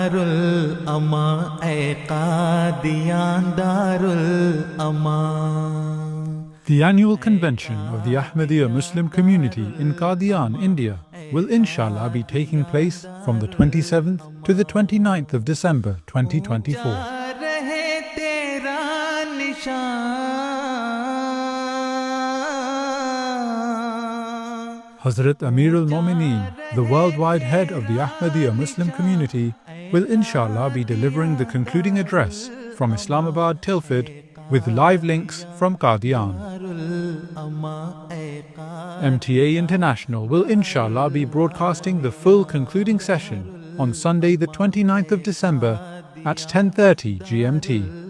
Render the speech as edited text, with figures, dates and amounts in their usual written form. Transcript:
दारुल अमा ऐ قادیان दारुल अमा. The annual convention of the Ahmadiyya Muslim community in Qadian, India, will inshallah be taking place from the 27th to the 29th of December 2024. Hazrat Amir al-Momineen, the worldwide head of the Ahmadiyya Muslim community, will inshallah be delivering the concluding address from Islamabad Tilford with live links from Qadian. MTA International will inshallah be broadcasting the full concluding session on Sunday the 29th of December at 10:30 GMT.